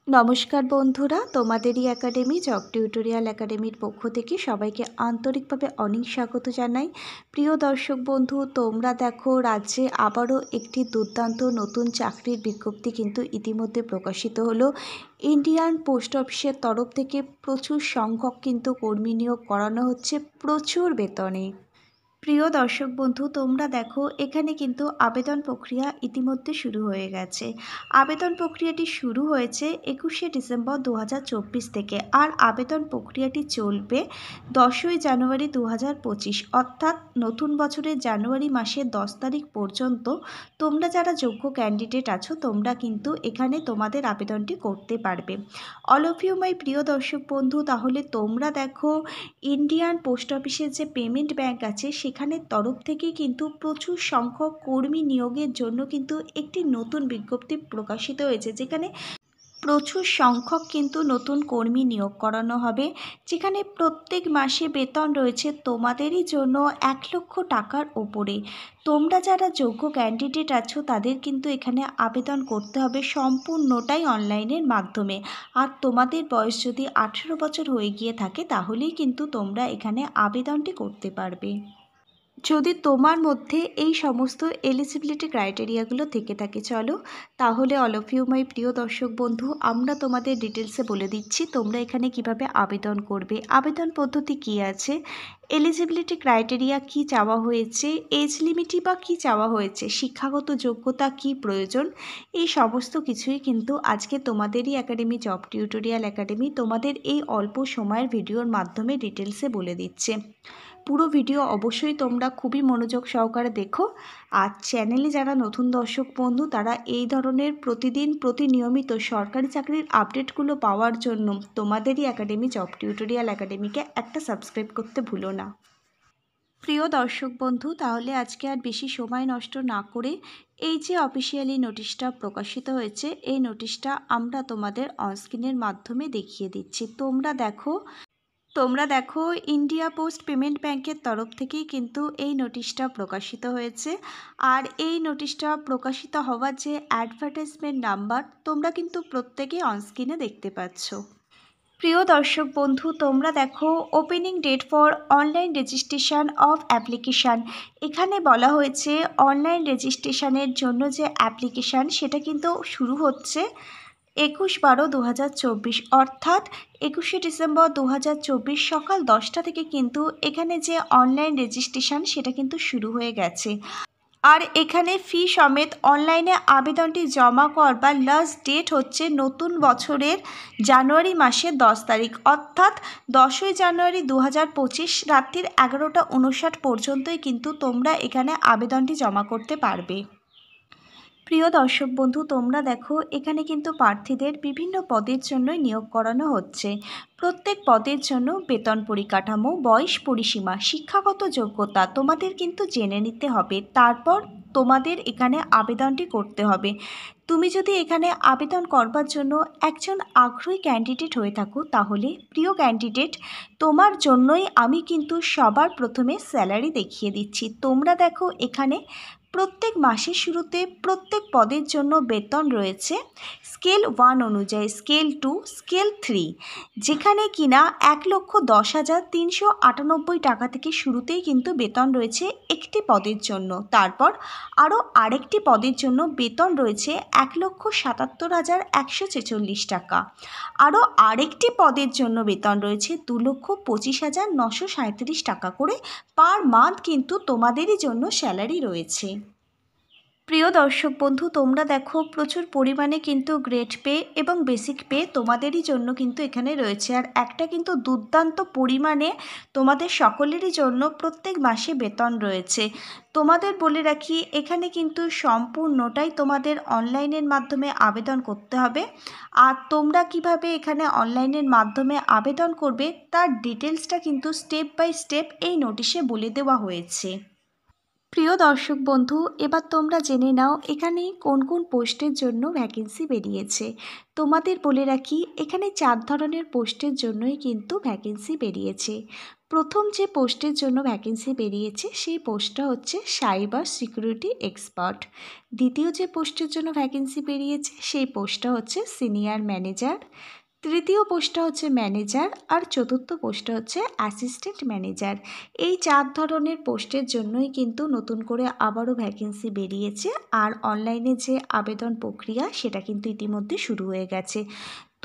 নমস্কার বন্ধুরা, তোমাদেরই একাডেমি জব টিউটোরিয়াল একাডেমির পক্ষ থেকে সবাইকে আন্তরিকভাবে অনেক স্বাগত জানাই। প্রিয় দর্শক বন্ধু, তোমরা দেখো রাজ্যে আবারও একটি দুর্দান্ত নতুন চাকরির বিজ্ঞপ্তি কিন্তু ইতিমধ্যে প্রকাশিত হলো। ইন্ডিয়ান পোস্ট অফিসের তরফ থেকে প্রচুর সংখ্যক কিন্তু কর্মী নিয়োগ করানো হচ্ছে প্রচুর বেতনে। প্রিয় দর্শক বন্ধু, তোমরা দেখো এখানে কিন্তু আবেদন প্রক্রিয়া ইতিমধ্যে শুরু হয়ে গেছে। আবেদন প্রক্রিয়াটি শুরু হয়েছে 21শে ডিসেম্বর 2024 থেকে, আর আবেদন প্রক্রিয়াটি চলবে 10ই জানুয়ারি 2025, অর্থাৎ নতুন বছরের জানুয়ারি মাসের 10 তারিখ পর্যন্ত তোমরা যারা যোগ্য ক্যান্ডিডেট আছো তোমরা কিন্তু এখানে তোমাদের আবেদনটি করতে পারবে। অল অফ ইউ মাই প্রিয় দর্শক বন্ধু, তাহলে তোমরা দেখো ইন্ডিয়ান পোস্ট অফিসের যে পেমেন্ট ব্যাংক আছে সেখানের তরফ থেকে কিন্তু প্রচুর সংখ্যক কর্মী নিয়োগের জন্য কিন্তু একটি নতুন বিজ্ঞপ্তি প্রকাশিত হয়েছে, যেখানে প্রচুর সংখ্যক কিন্তু নতুন কর্মী নিয়োগ করানো হবে, যেখানে প্রত্যেক মাসে বেতন রয়েছে তোমাদেরই জন্য 1,00,000 টাকার ওপরে। তোমরা যারা যোগ্য ক্যান্ডিডেট আছো তাদের কিন্তু এখানে আবেদন করতে হবে সম্পূর্ণটাই অনলাইনের মাধ্যমে। আর তোমাদের বয়স যদি 18 বছর হয়ে গিয়ে থাকে তাহলেই কিন্তু তোমরা এখানে আবেদনটি করতে পারবে। যদি তোমার মধ্যে এই সমস্ত এলিজিবিলিটি ক্রাইটেরিয়াগুলো থেকে থাকে, চলো তাহলে অল অফ ইউ মাই প্রিয় দর্শক বন্ধু, আমরা তোমাদের ডিটেলসে বলে দিচ্ছি তোমরা এখানে কিভাবে আবেদন করবে, আবেদন পদ্ধতি কী আছে, এলিজিবিলিটি ক্রাইটেরিয়া কি চাওয়া হয়েছে, এজ লিমিটই বা কী চাওয়া হয়েছে, শিক্ষাগত যোগ্যতা কি প্রয়োজন, এই সমস্ত কিছুই কিন্তু আজকে তোমাদেরই একাডেমি জব টিউটোরিয়াল একাডেমি তোমাদের এই অল্প সময়ের ভিডিওর মাধ্যমে ডিটেলসে বলে দিচ্ছে। পুরো ভিডিও অবশ্যই তোমরা খুবই মনোযোগ সহকারে দেখো। আর চ্যানেলে যারা নতুন দর্শক বন্ধু তারা এই ধরনের প্রতিনিয়মিত সরকারি চাকরির আপডেটগুলো পাওয়ার জন্য তোমাদেরই একাডেমি জব টিউটোরিয়াল একাডেমিকে একটা সাবস্ক্রাইব করতে ভুলো না। প্রিয় দর্শক বন্ধু, তাহলে আজকে আর বেশি সময় নষ্ট না করে এই যে অফিসিয়ালি নোটিশটা প্রকাশিত হয়েছে এই নোটিশটা আমরা তোমাদের অনস্ক্রিনের মাধ্যমে দেখিয়ে দিচ্ছি। তোমরা দেখো ইন্ডিয়া পোস্ট পেমেন্ট ব্যাংকের তরফ থেকেই কিন্তু এই নোটিশটা প্রকাশিত হয়েছে। আর এই নোটিশটা প্রকাশিত হওয়ার যে অ্যাডভার্টাইজমেন্ট নাম্বার তোমরা কিন্তু প্রত্যেকেই অনস্ক্রিনে দেখতে পাচ্ছ। প্রিয় দর্শক বন্ধু, তোমরা দেখো opening date for online registration of application, এখানে বলা হয়েছে অনলাইন রেজিস্ট্রেশনের জন্য যে অ্যাপ্লিকেশান সেটা কিন্তু শুরু হচ্ছে 21/12/2024, অর্থাৎ 21শে ডিসেম্বর 2024 সকাল 10টা থেকে কিন্তু এখানে যে অনলাইন রেজিস্ট্রেশন সেটা কিন্তু শুরু হয়ে গেছে। আর এখানে ফি সমেত অনলাইনে আবেদনটি জমা করবার লাস্ট ডেট হচ্ছে নতুন বছরের জানুয়ারি মাসের 10 তারিখ, অর্থাৎ 10ই জানুয়ারি 2025 রাত্রির 11:59 পর্যন্তই কিন্তু তোমরা এখানে আবেদনটি জমা করতে পারবে। প্রিয় দর্শক বন্ধু, তোমরা দেখো এখানে কিন্তু প্রার্থীদের বিভিন্ন পদের জন্য নিয়োগ করানো হচ্ছে। প্রত্যেক পদের জন্য বেতন পরিকাঠামো, বয়স পরিসীমা, শিক্ষাগত যোগ্যতা তোমাদের কিন্তু জেনে নিতে হবে, তারপর তোমাদের এখানে আবেদনটি করতে হবে। তুমি যদি এখানে আবেদন করবার জন্য একজন আগ্রহী ক্যান্ডিডেট হয়ে থাকো তাহলে প্রিয় ক্যান্ডিডেট তোমার জন্যই আমি কিন্তু সবার প্রথমে স্যালারি দেখিয়ে দিচ্ছি। তোমরা দেখো এখানে প্রত্যেক মাসের শুরুতে প্রত্যেক পদের জন্য বেতন রয়েছে স্কেল 1 অনুযায়ী, স্কেল 2, স্কেল 3, যেখানে কিনা 1,10,398 টাকা থেকে শুরুতেই কিন্তু বেতন রয়েছে একটি পদের জন্য। তারপর আরও আরেকটি পদের জন্য বেতন রয়েছে 1,77,146 টাকা। আরও আরেকটি পদের জন্য বেতন রয়েছে 2,25,937 টাকা করে পার মান্থ কিন্তু তোমাদেরই জন্য স্যালারি রয়েছে। প্রিয় দর্শক বন্ধু, তোমরা দেখো প্রচুর পরিমাণে কিন্তু গ্রেড পে এবং বেসিক পে তোমাদেরই জন্য কিন্তু এখানে রয়েছে। আর একটা কিন্তু দুর্দান্ত পরিমাণে তোমাদের সকলেরই জন্য প্রত্যেক মাসে বেতন রয়েছে। তোমাদের বলে রাখি এখানে কিন্তু সম্পূর্ণটাই তোমাদের অনলাইনের মাধ্যমে আবেদন করতে হবে। আর তোমরা কিভাবে এখানে অনলাইনের মাধ্যমে আবেদন করবে তার ডিটেলসটা কিন্তু স্টেপ বাই স্টেপ এই নোটিশে বলে দেওয়া হয়েছে। প্রিয় দর্শক বন্ধু, এবার তোমরা জেনে নাও এখানে কোন কোন পোস্টের জন্য ভ্যাকেন্সি বেরিয়েছে। তোমাদের বলে রাখি, এখানে 4 ধরনের পোস্টের জন্যই কিন্তু ভ্যাকেন্সি বেরিয়েছে। প্রথম যে পোস্টের জন্য ভ্যাকেন্সি বেরিয়েছে সেই পোস্টটা হচ্ছে সাইবার সিকিউরিটি এক্সপার্ট। দ্বিতীয় যে পোস্টের জন্য ভ্যাকেন্সি বেরিয়েছে সেই পোস্টটা হচ্ছে সিনিয়র ম্যানেজার। তৃতীয় পোস্টটা হচ্ছে ম্যানেজার, আর চতুর্থ পোস্টটা হচ্ছে অ্যাসিস্ট্যান্ট ম্যানেজার। এই 4 ধরনের পোস্টের জন্যই কিন্তু নতুন করে আবারও ভ্যাকেন্সি বেরিয়েছে। আর অনলাইনে যে আবেদন প্রক্রিয়া সেটা কিন্তু ইতিমধ্যে শুরু হয়ে গেছে।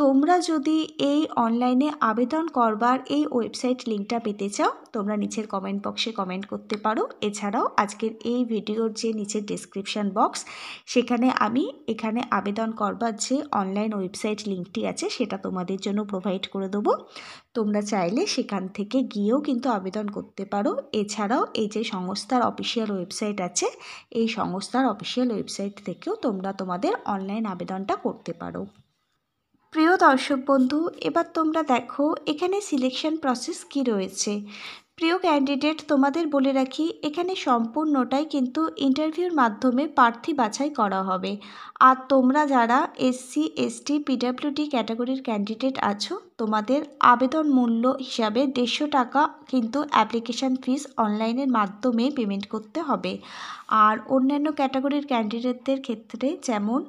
তোমরা যদি এই অনলাইনে আবেদন করবার এই ওয়েবসাইট লিঙ্কটা পেতে চাও, তোমরা নিচের কমেন্ট বক্সে কমেন্ট করতে পারো। এছাড়াও আজকের এই ভিডিওর যে নিচের ডেসক্রিপশান বক্স, সেখানে আমি এখানে আবেদন করবার যে অনলাইন ওয়েবসাইট লিঙ্কটি আছে সেটা তোমাদের জন্য প্রোভাইড করে দেবো। তোমরা চাইলে সেখান থেকে গিয়েও কিন্তু আবেদন করতে পারো। এছাড়াও এই যে সংস্থার অফিসিয়াল ওয়েবসাইট আছে, এই সংস্থার অফিসিয়াল ওয়েবসাইট থেকেও তোমরা তোমাদের অনলাইন আবেদনটা করতে পারো। প্রিয় দর্শক বন্ধু, এবার তোমরা দেখো এখানে সিলেকশন প্রসেস কি রয়েছে। প্রিয় ক্যান্ডিডেট, তোমাদের বলে রাখি এখানে সম্পূর্ণটাই কিন্তু ইন্টারভিউর মাধ্যমে প্রার্থী বাছাই করা হবে। আর তোমরা যারা এসসি, এসটি, পিডাব্লিউডি ক্যাটাগরির ক্যান্ডিডেট আছো, তোমাদের আবেদন মূল্য হিসাবে 150 টাকা কিন্তু অ্যাপ্লিকেশান ফিস অনলাইনের মাধ্যমে পেমেন্ট করতে হবে। আর অন্যান্য ক্যাটাগরির ক্যান্ডিডেটদের ক্ষেত্রে, যেমন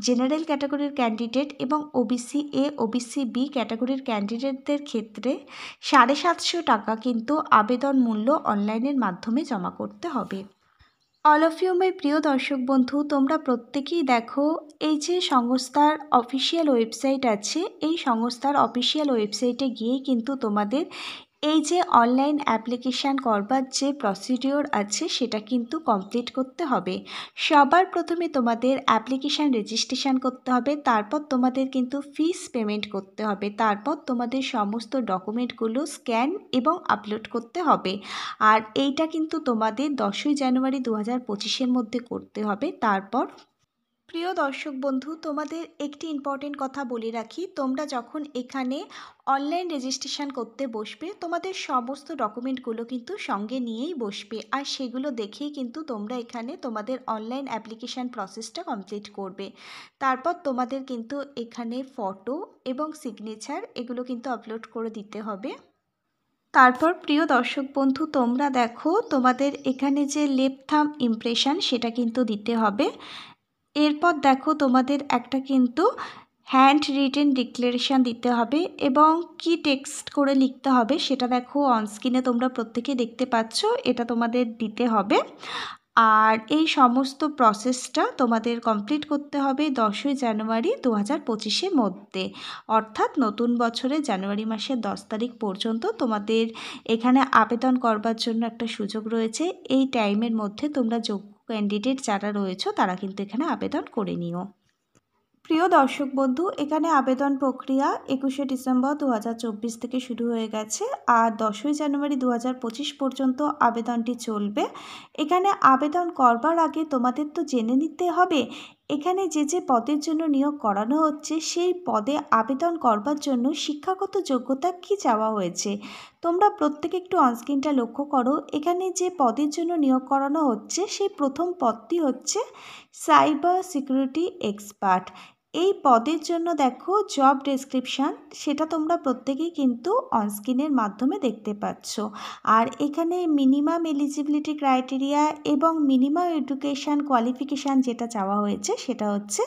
জেনারেল ক্যাটাগরির ক্যান্ডিডেট এবং ওবিসি এ, ওবিসি বি ক্যাটাগরির ক্যান্ডিডেটদের ক্ষেত্রে 750 টাকা কিন্তু আবেদন মূল্য অনলাইনের মাধ্যমে জমা করতে হবে। অল অফ ইউ মাই প্রিয় দর্শক বন্ধু, তোমরা প্রত্যেকেই দেখো এই যে সংস্থার অফিসিয়াল ওয়েবসাইট আছে, এই সংস্থার অফিসিয়াল ওয়েবসাইটে গিয়েই কিন্তু তোমাদের এই যে অনলাইন অ্যাপ্লিকেশান করবার যে প্রসিডিওর আছে সেটা কিন্তু কমপ্লিট করতে হবে। সবার প্রথমে তোমাদের অ্যাপ্লিকেশান রেজিস্ট্রেশন করতে হবে, তারপর তোমাদের কিন্তু ফিস পেমেন্ট করতে হবে, তারপর তোমাদের সমস্ত ডকুমেন্টগুলো স্ক্যান এবং আপলোড করতে হবে। আর এইটা কিন্তু তোমাদের 10ই জানুয়ারি 2025-এর মধ্যে করতে হবে। তারপর প্রিয় দর্শক বন্ধু, তোমাদের একটি ইম্পর্টেন্ট কথা বলে রাখি, তোমরা যখন এখানে অনলাইন রেজিস্ট্রেশন করতে বসবে, তোমাদের সমস্ত ডকুমেন্টগুলো কিন্তু সঙ্গে নিয়েই বসবে। আর সেগুলো দেখেই কিন্তু তোমরা এখানে তোমাদের অনলাইন অ্যাপ্লিকেশান প্রসেসটা কমপ্লিট করবে। তারপর তোমাদের কিন্তু এখানে ফটো এবং সিগনেচার এগুলো কিন্তু আপলোড করে দিতে হবে। তারপর প্রিয় দর্শক বন্ধু, তোমরা দেখো তোমাদের এখানে যে লেফট থাম্ব ইমপ্রেশন সেটা কিন্তু দিতে হবে। এরপর দেখো তোমাদের একটা কিন্তু হ্যান্ড রিটেন ডিক্লারেশান দিতে হবে এবং কি টেক্সট করে লিখতে হবে সেটা দেখো অনস্ক্রিনে তোমরা প্রত্যেকে দেখতে পাচ্ছ, এটা তোমাদের দিতে হবে। আর এই সমস্ত প্রসেসটা তোমাদের কমপ্লিট করতে হবে 10ই জানুয়ারি 2025-এর মধ্যে, অর্থাৎ নতুন বছরে জানুয়ারি মাসের 10 তারিখ পর্যন্ত তোমাদের এখানে আবেদন করবার জন্য একটা সুযোগ রয়েছে। এই টাইমের মধ্যে তোমরা যোগ্য ক্যান্ডিডেট যারা রয়েছে তারা কিন্তু এখানে আবেদন করে নিও। প্রিয় দর্শক বন্ধু, এখানে আবেদন প্রক্রিয়া 21শে ডিসেম্বর 2024 থেকে শুরু হয়ে গেছে আর 10ই জানুয়ারি 2025 পর্যন্ত আবেদনটি চলবে। এখানে আবেদন করবার আগে তোমাদের তো জেনে নিতে হবে এখানে যে যে পদের জন্য নিয়োগ করানো হচ্ছে সেই পদে আবেদন করবার জন্য শিক্ষাগত যোগ্যতা কি চাওয়া হয়েছে। তোমরা প্রত্যেকে একটু অনস্ক্রিনটা লক্ষ্য করো, এখানে যে পদের জন্য নিয়োগ করানো হচ্ছে সেই প্রথম পদটি হচ্ছে সাইবার সিকিউরিটি এক্সপার্ট। এই পদের জন্য দেখো জব ডেসক্রিপশান, সেটা তোমরা প্রত্যেকেই কিন্তু অনস্ক্রিনের মাধ্যমে দেখতে পাচ্ছ। আর এখানে মিনিমাম এলিজিবিলিটি ক্রাইটেরিয়া এবং মিনিমাম এডুকেশান কোয়ালিফিকেশান যেটা চাওয়া হয়েছে সেটা হচ্ছে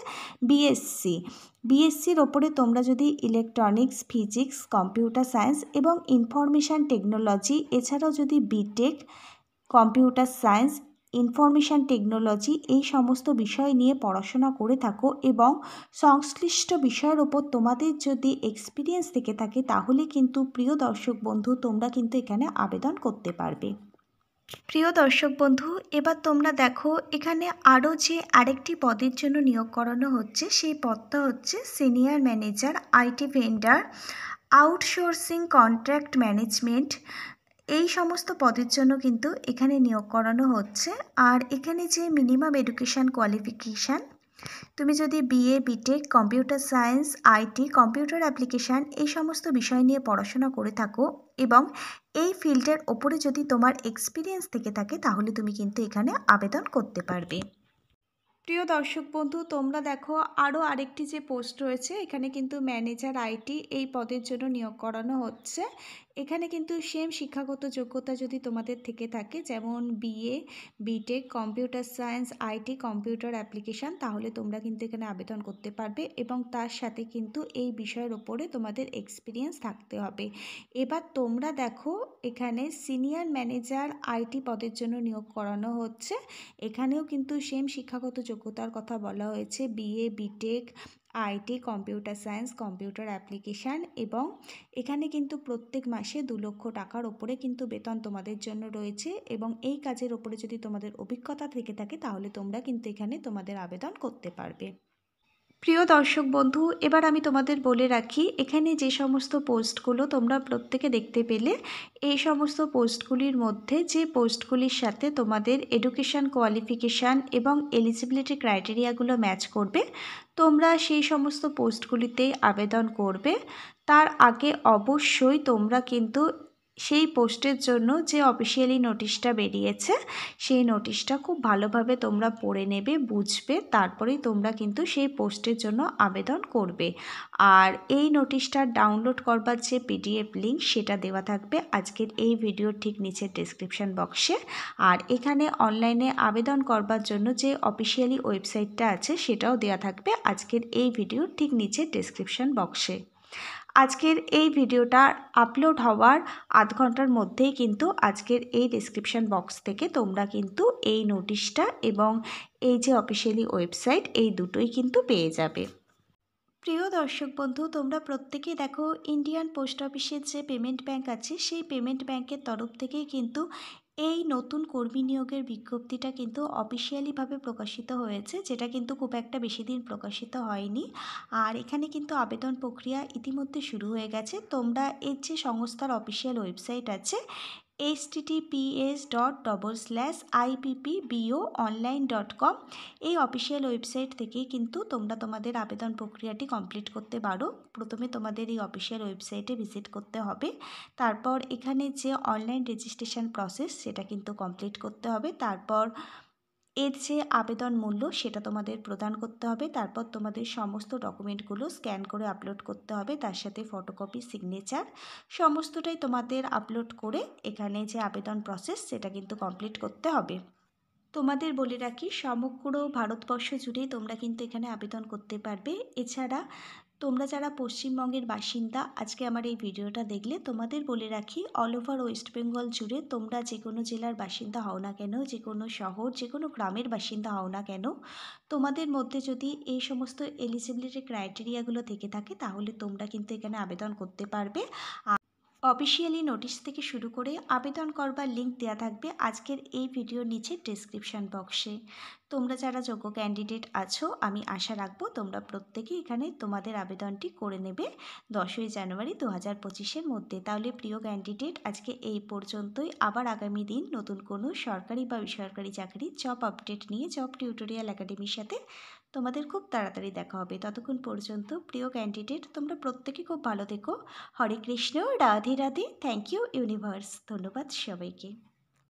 বিএসসির ওপরে তোমরা যদি ইলেকট্রনিক্স, ফিজিক্স, কম্পিউটার সায়েন্স এবং ইনফরমেশান টেকনোলজি, এছাড়াও যদি BTech, computer science, information technology এই সমস্ত বিষয় নিয়ে পড়াশোনা করে থাকো এবং সংশ্লিষ্ট বিষয়ের ওপর তোমাদের যদি এক্সপিরিয়েন্স থেকে থাকে, তাহলে কিন্তু প্রিয় দর্শক বন্ধু তোমরা কিন্তু এখানে আবেদন করতে পারবে। প্রিয় দর্শক বন্ধু, এবার তোমরা দেখো এখানে আরও যে আরেকটি পদের জন্য নিয়োগ করানো হচ্ছে সেই পদটা হচ্ছে senior manager, IT vendor, outsourcing, contract management. এই সমস্ত পদের জন্য কিন্তু এখানে নিয়োগ করানো হচ্ছে। আর এখানে যে মিনিমাম এডুকেশান কোয়ালিফিকেশান তুমি যদি BA, BTech, computer science, IT, computer application এই সমস্ত বিষয় নিয়ে পড়াশোনা করে থাকো এবং এই ফিল্ডের ওপরে যদি তোমার এক্সপিরিয়েন্স থেকে থাকে তাহলে তুমি কিন্তু এখানে আবেদন করতে পারবে। প্রিয় দর্শক বন্ধু, তোমরা দেখো আরও আরেকটি যে পোস্ট রয়েছে, এখানে কিন্তু ম্যানেজার আইটি এই পদের জন্য নিয়োগ করানো হচ্ছে। এখানে কিন্তু সেম শিক্ষাগত যোগ্যতা যদি তোমাদের থেকে থাকে, যেমন BA, BTech, computer science, IT, computer application, তাহলে তোমরা কিন্তু এখানে আবেদন করতে পারবে এবং তার সাথে কিন্তু এই বিষয়ের ওপরে তোমাদের এক্সপিরিয়েন্স থাকতে হবে। এবার তোমরা দেখো এখানে সিনিয়র ম্যানেজার আইটি পদের জন্য নিয়োগ করানো হচ্ছে। এখানেও কিন্তু সেম শিক্ষাগত যোগ্যতার কথা বলা হয়েছে, BA, BTech, IT, computer science, computer application, এবং এখানে কিন্তু প্রত্যেক মাসে 2 লক্ষ টাকার ওপরে কিন্তু বেতন তোমাদের জন্য রয়েছে এবং এই কাজের ওপরে যদি তোমাদের অভিজ্ঞতা থেকে থাকে তাহলে তোমরা কিন্তু এখানে তোমাদের আবেদন করতে পারবে। প্রিয় দর্শক বন্ধু, এবার আমি তোমাদের বলে রাখি, এখানে যে সমস্ত পোস্টগুলো তোমরা প্রত্যেকে দেখতে পেলে, এই সমস্ত পোস্টগুলির মধ্যে যে পোস্টগুলির সাথে তোমাদের এডুকেশান কোয়ালিফিকেশান এবং এলিজিবিলিটি ক্রাইটেরিয়াগুলো ম্যাচ করবে, তোমরা সেই সমস্ত পোস্টগুলিতেই আবেদন করবে। তার আগে অবশ্যই তোমরা কিন্তু সেই পোস্টের জন্য যে অফিসিয়ালি নোটিশটা বেরিয়েছে সেই নোটিশটা খুব ভালোভাবে তোমরা পড়ে নেবে, বুঝবে, তারপরেই তোমরা কিন্তু সেই পোস্টের জন্য আবেদন করবে। আর এই নোটিশটা ডাউনলোড করবার যে পিডিএফ লিঙ্ক সেটা দেওয়া থাকবে আজকের এই ভিডিওর ঠিক নিচের ডেসক্রিপশন বক্সে। আর এখানে অনলাইনে আবেদন করবার জন্য যে অফিসিয়ালি ওয়েবসাইটটা আছে সেটাও দেওয়া থাকবে আজকের এই ভিডিওর ঠিক নিচের ডেসক্রিপশন বক্সে। আজকের এই ভিডিওটা আপলোড হওয়ার আধ ঘন্টার মধ্যেই কিন্তু আজকের এই ডেসক্রিপশন বক্স থেকে তোমরা কিন্তু এই নোটিশটা এবং এই যে অফিসিয়ালি ওয়েবসাইট এই দুটোই কিন্তু পেয়ে যাবে। প্রিয় দর্শক বন্ধু, তোমরা প্রত্যেকেই দেখো ইন্ডিয়ান পোস্ট অফিসের যে পেমেন্ট ব্যাংক আছে সেই পেমেন্ট ব্যাংকের তরফ থেকেই কিন্তু এই নতুন কর্মী নিয়োগের বিজ্ঞপ্তিটা কিন্তু অফিসিয়ালিভাবে প্রকাশিত হয়েছে, যেটা কিন্তু খুব একটা বেশি দিন প্রকাশিত হয়নি। আর এখানে কিন্তু আবেদন প্রক্রিয়া ইতিমধ্যে শুরু হয়ে গেছে। তোমরা এর যে সংস্থার অফিসিয়াল ওয়েবসাইট আছে https://ippboonline.com এই অফিসিয়াল ওয়েবসাইট থেকেই কিন্তু তোমরা তোমাদের আবেদন প্রক্রিয়াটি কমপ্লিট করতে পারো। প্রথমে তোমাদের এই অফিসিয়াল ওয়েবসাইটে ভিজিট করতে হবে, তারপর এখানে যে অনলাইন রেজিস্ট্রেশন প্রসেস সেটা কিন্তু কমপ্লিট করতে হবে, তারপর এর যে আবেদন মূল্য সেটা তোমাদের প্রদান করতে হবে, তারপর তোমাদের সমস্ত ডকুমেন্টগুলো স্ক্যান করে আপলোড করতে হবে, তার সাথে ফটোকপি, সিগনেচার সমস্তটাই তোমাদের আপলোড করে এখানে যে আবেদন প্রসেস সেটা কিন্তু কমপ্লিট করতে হবে। তোমাদের বলে রাখি, সমগ্র ভারতবর্ষ জুড়েই তোমরা কিন্তু এখানে আবেদন করতে পারবে। এছাড়া তোমরা যারা পশ্চিমবঙ্গের বাসিন্দা আজকে আমার এই ভিডিওটা দেখলে, তোমাদের বলে রাখি অল ওভার ওয়েস্ট বেঙ্গল জুড়ে তোমরা যে কোনো জেলার বাসিন্দা হও না কেন, যে কোনো শহর, যে কোনো গ্রামের বাসিন্দা হও না কেন, তোমাদের মধ্যে যদি এই সমস্ত এলিজিবিলিটি ক্রাইটেরিয়াগুলো থেকে থাকে তাহলে তোমরা কিন্তু এখানে আবেদন করতে পারবে। অফিসিয়ালি নোটিশ থেকে শুরু করে আবেদন করবার লিঙ্ক দেওয়া থাকবে আজকের এই ভিডিওর নিচে ডেসক্রিপশন বক্সে। তোমরা যারা যোগ্য ক্যান্ডিডেট আছো আমি আশা রাখবো তোমরা প্রত্যেকেই এখানে তোমাদের আবেদনটি করে নেবে 10ই জানুয়ারি 2025-এর মধ্যে। তাহলে প্রিয় ক্যান্ডিডেট, আজকে এই পর্যন্তই। আবার আগামী দিন নতুন কোনো সরকারি বা বেসরকারি চাকরির জব আপডেট নিয়ে জব টিউটোরিয়াল একাডেমির সাথে তোমাদের খুব তাড়াতাড়ি দেখা হবে। ততক্ষণ পর্যন্ত প্রিয় ক্যান্ডিডেট তোমরা প্রত্যেকে খুব ভালো থেকো। Hare Krishna, Radhe Radhe, thank you universe. ধন্যবাদ সবাইকে।